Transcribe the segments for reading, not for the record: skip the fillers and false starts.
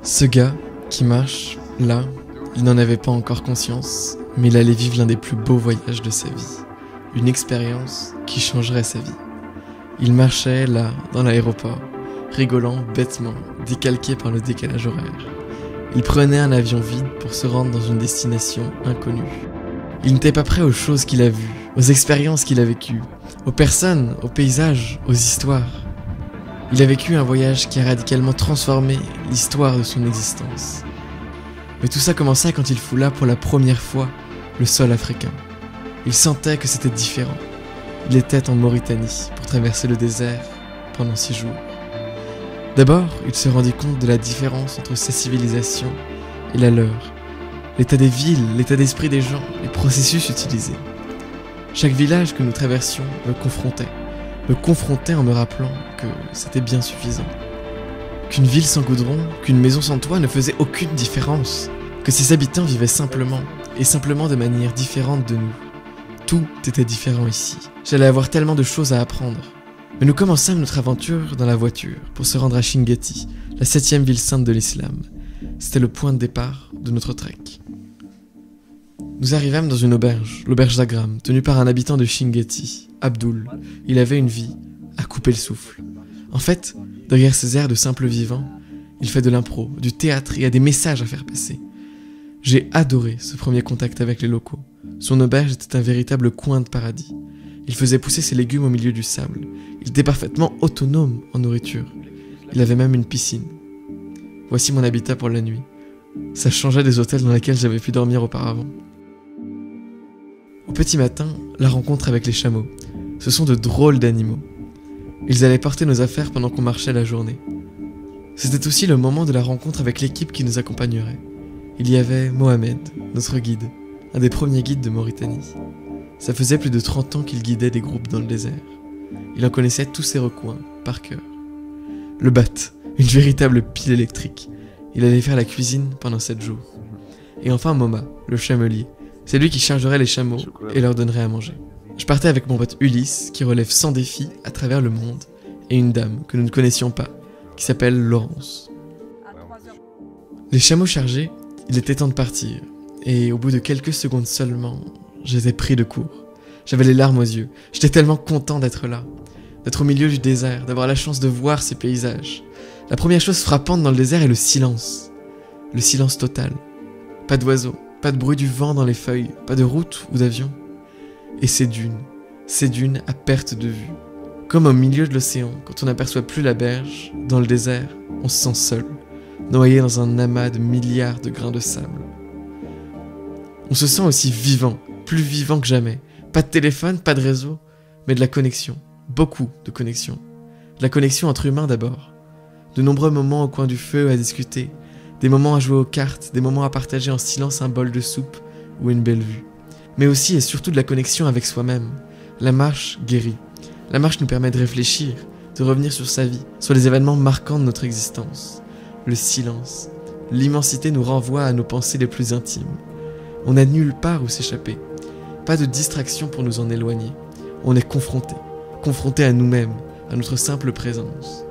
Ce gars qui marche, là, il n'en avait pas encore conscience, mais il allait vivre l'un des plus beaux voyages de sa vie. Une expérience qui changerait sa vie. Il marchait là, dans l'aéroport, rigolant bêtement, décalqué par le décalage horaire. Il prenait un avion vide pour se rendre dans une destination inconnue. Il n'était pas prêt aux choses qu'il a vues, aux expériences qu'il a vécues, aux personnes, aux paysages, aux histoires. Il a vécu un voyage qui a radicalement transformé l'histoire de son existence. Mais tout ça commença quand il foula pour la première fois le sol africain. Il sentait que c'était différent. Il était en Mauritanie pour traverser le désert pendant 6 jours. D'abord, il se rendit compte de la différence entre sa civilisation et la leur. L'état des villes, l'état d'esprit des gens, les processus utilisés. Chaque village que nous traversions me confrontait en me rappelant que c'était bien suffisant. Qu'une ville sans goudron, qu'une maison sans toit ne faisait aucune différence. Que ses habitants vivaient simplement, et simplement de manière différente de nous. Tout était différent ici. J'allais avoir tellement de choses à apprendre. Mais nous commençâmes notre aventure dans la voiture pour se rendre à Shingati, la 7e ville sainte de l'islam. C'était le point de départ de notre trek. Nous arrivâmes dans une auberge, l'auberge Zagram, tenue par un habitant de Shingati, Abdul. Il avait une vie à couper le souffle. En fait, derrière ses airs de simple vivant, il fait de l'impro, du théâtre et a des messages à faire passer. J'ai adoré ce premier contact avec les locaux. Son auberge était un véritable coin de paradis. Il faisait pousser ses légumes au milieu du sable. Il était parfaitement autonome en nourriture. Il avait même une piscine. Voici mon habitat pour la nuit. Ça changeait des hôtels dans lesquels j'avais pu dormir auparavant. Au petit matin, la rencontre avec les chameaux. Ce sont de drôles d'animaux. Ils allaient porter nos affaires pendant qu'on marchait la journée. C'était aussi le moment de la rencontre avec l'équipe qui nous accompagnerait. Il y avait Mohamed, notre guide, un des premiers guides de Mauritanie. Ça faisait plus de 30 ans qu'il guidait des groupes dans le désert. Il en connaissait tous ses recoins, par cœur. Le bat, une véritable pile électrique. Il allait faire la cuisine pendant 7 jours. Et enfin Moma, le chamelier. C'est lui qui chargerait les chameaux et leur donnerait à manger. Je partais avec mon pote Ulysse, qui relève sans défi à travers le monde, et une dame que nous ne connaissions pas, qui s'appelle Laurence. Les chameaux chargés, il était temps de partir, et au bout de quelques secondes seulement, j'étais pris de court. J'avais les larmes aux yeux, j'étais tellement content d'être là, d'être au milieu du désert, d'avoir la chance de voir ces paysages. La première chose frappante dans le désert est le silence total. Pas d'oiseaux, pas de bruit du vent dans les feuilles, pas de route ou d'avion. Et ces dunes à perte de vue. Comme au milieu de l'océan, quand on n'aperçoit plus la berge, dans le désert, on se sent seul, noyé dans un amas de milliards de grains de sable. On se sent aussi vivant, plus vivant que jamais. Pas de téléphone, pas de réseau, mais de la connexion. Beaucoup de connexion. De la connexion entre humains d'abord. De nombreux moments au coin du feu à discuter. Des moments à jouer aux cartes, des moments à partager en silence un bol de soupe ou une belle vue. Mais aussi et surtout de la connexion avec soi-même. La marche guérit. La marche nous permet de réfléchir, de revenir sur sa vie, sur les événements marquants de notre existence. Le silence, l'immensité nous renvoie à nos pensées les plus intimes. On n'a nulle part où s'échapper. Pas de distraction pour nous en éloigner. On est confronté à nous-mêmes, à notre simple présence.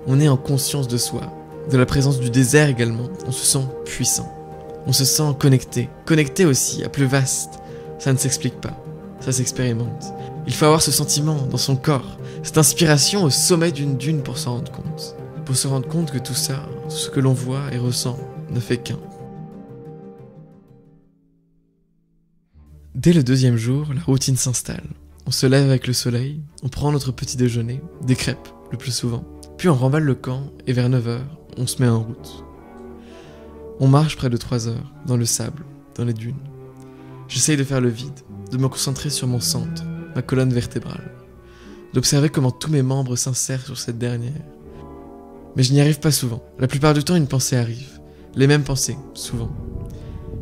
On est en conscience de soi, de la présence du désert également. On se sent puissant. On se sent connecté aussi à plus vaste. Ça ne s'explique pas, ça s'expérimente. Il faut avoir ce sentiment dans son corps, cette inspiration au sommet d'une dune pour s'en rendre compte. Pour se rendre compte que tout ça, ce que l'on voit et ressent, ne fait qu'un. Dès le 2e jour, la routine s'installe. On se lève avec le soleil, on prend notre petit déjeuner, des crêpes le plus souvent. Puis on remballe le camp et vers 9h, on se met en route. On marche près de 3 heures, dans le sable, dans les dunes. J'essaye de faire le vide, de me concentrer sur mon centre, ma colonne vertébrale, d'observer comment tous mes membres s'insèrent sur cette dernière. Mais je n'y arrive pas souvent. La plupart du temps, une pensée arrive. Les mêmes pensées, souvent.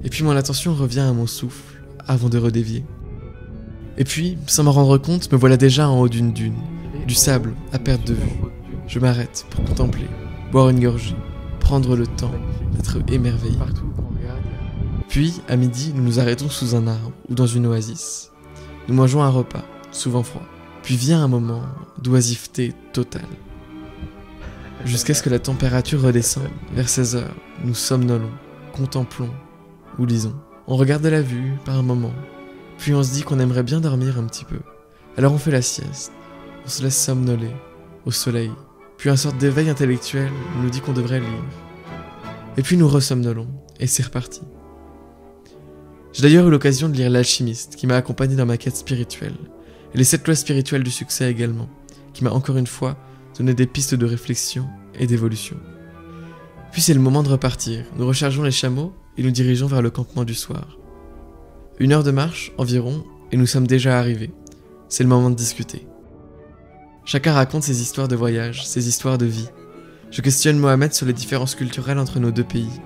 Et puis mon attention revient à mon souffle, avant de redévier. Et puis, sans m'en rendre compte, me voilà déjà en haut d'une dune, du sable à perte de vue. Je m'arrête pour contempler, boire une gorgée, prendre le temps d'être émerveillé. Puis, à midi, nous nous arrêtons sous un arbre ou dans une oasis. Nous mangeons un repas, souvent froid. Puis vient un moment d'oisiveté totale. Jusqu'à ce que la température redescende, vers 16 heures, nous somnolons, contemplons, ou lisons. On regarde la vue, par un moment, puis on se dit qu'on aimerait bien dormir un petit peu. Alors on fait la sieste, on se laisse somnoler, au soleil, puis une sorte d'éveil intellectuel nous dit qu'on devrait lire. Et puis nous ressomnolons, et c'est reparti. J'ai d'ailleurs eu l'occasion de lire L'Alchimiste, qui m'a accompagné dans ma quête spirituelle, et les 7 lois spirituelles du succès également, qui m'a encore une fois donné des pistes de réflexion et d'évolution. Puis c'est le moment de repartir, nous rechargeons les chameaux et nous dirigeons vers le campement du soir. 1 heure de marche environ, et nous sommes déjà arrivés. C'est le moment de discuter. Chacun raconte ses histoires de voyage, ses histoires de vie. Je questionne Mohamed sur les différences culturelles entre nos 2 pays.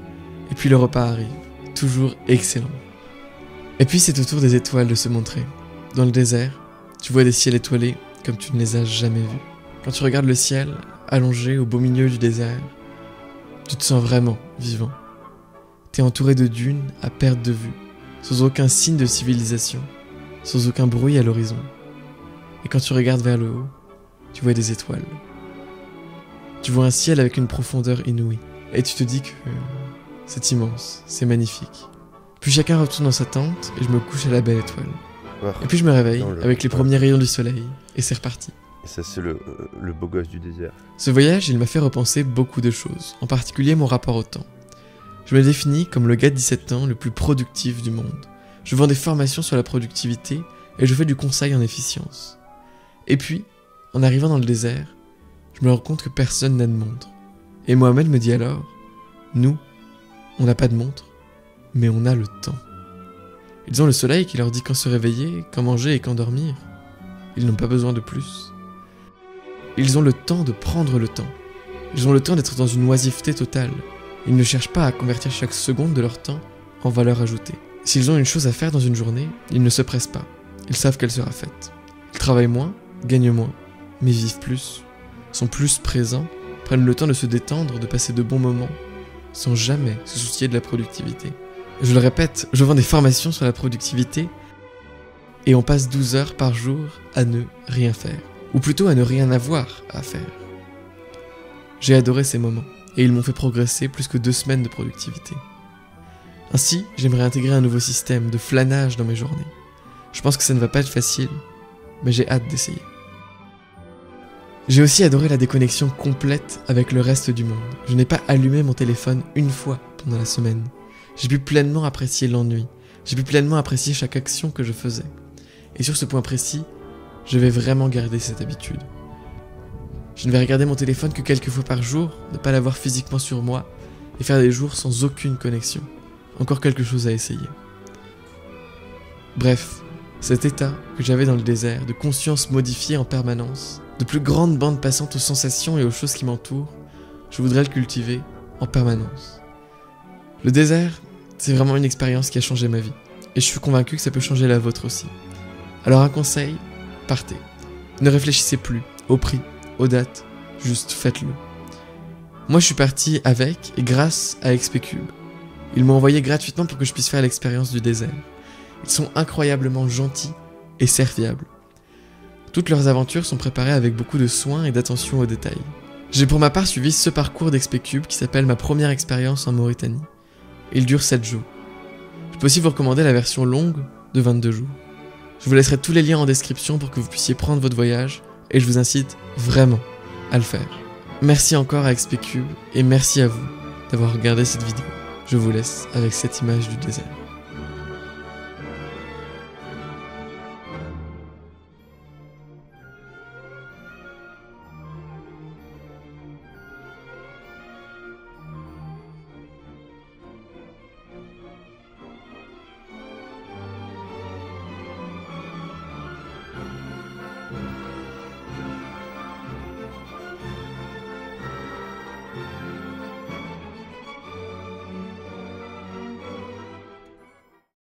Et puis le repas arrive, toujours excellent. Et puis c'est au tour des étoiles de se montrer. Dans le désert, tu vois des ciels étoilés comme tu ne les as jamais vus. Quand tu regardes le ciel, allongé au beau milieu du désert, tu te sens vraiment vivant. T'es entouré de dunes à perte de vue, sans aucun signe de civilisation, sans aucun bruit à l'horizon. Et quand tu regardes vers le haut, tu vois des étoiles. Tu vois un ciel avec une profondeur inouïe, et tu te dis que c'est immense, c'est magnifique. Puis chacun retourne dans sa tente, et je me couche à la belle étoile. Et puis je me réveille avec les premiers rayons du soleil, et c'est reparti. Et ça, c'est le beau gosse du désert. Ce voyage, il m'a fait repenser beaucoup de choses, en particulier mon rapport au temps. Je me définis comme le gars de 17 ans le plus productif du monde. Je vends des formations sur la productivité, et je fais du conseil en efficience. Et puis, en arrivant dans le désert, je me rends compte que personne n'a de montre. Et Mohamed me dit alors, nous, on n'a pas de montre, mais on a le temps. Ils ont le soleil qui leur dit quand se réveiller, quand manger et quand dormir. Ils n'ont pas besoin de plus. Ils ont le temps de prendre le temps. Ils ont le temps d'être dans une oisiveté totale. Ils ne cherchent pas à convertir chaque seconde de leur temps en valeur ajoutée. S'ils ont une chose à faire dans une journée, ils ne se pressent pas. Ils savent qu'elle sera faite. Ils travaillent moins, gagnent moins, mais vivent plus, sont plus présents, prennent le temps de se détendre, de passer de bons moments, sans jamais se soucier de la productivité. Je le répète, je vends des formations sur la productivité et on passe 12 heures par jour à ne rien faire. Ou plutôt à ne rien avoir à faire. J'ai adoré ces moments, et ils m'ont fait progresser plus que 2 semaines de productivité. Ainsi, j'aimerais intégrer un nouveau système de flânage dans mes journées. Je pense que ça ne va pas être facile, mais j'ai hâte d'essayer. J'ai aussi adoré la déconnexion complète avec le reste du monde. Je n'ai pas allumé mon téléphone une fois pendant la semaine. J'ai pu pleinement apprécier l'ennui. J'ai pu pleinement apprécier chaque action que je faisais. Et sur ce point précis, je vais vraiment garder cette habitude. Je ne vais regarder mon téléphone que quelques fois par jour, ne pas l'avoir physiquement sur moi, et faire des jours sans aucune connexion. Encore quelque chose à essayer. Bref, cet état que j'avais dans le désert, de conscience modifiée en permanence, de plus grande bande passante aux sensations et aux choses qui m'entourent, je voudrais le cultiver en permanence. Le désert, c'est vraiment une expérience qui a changé ma vie, et je suis convaincu que ça peut changer la vôtre aussi. Alors un conseil, partez. Ne réfléchissez plus au prix, aux dates, juste faites-le. Moi je suis parti avec et grâce à XPCube. Ils m'ont envoyé gratuitement pour que je puisse faire l'expérience du désert. Ils sont incroyablement gentils et serviables. Toutes leurs aventures sont préparées avec beaucoup de soin et d'attention aux détails. J'ai pour ma part suivi ce parcours d'XPCube qui s'appelle ma première expérience en Mauritanie. Il dure 7 jours. Je peux aussi vous recommander la version longue de 22 jours. Je vous laisserai tous les liens en description pour que vous puissiez prendre votre voyage et je vous incite vraiment à le faire. Merci encore à XPCube et merci à vous d'avoir regardé cette vidéo. Je vous laisse avec cette image du désert.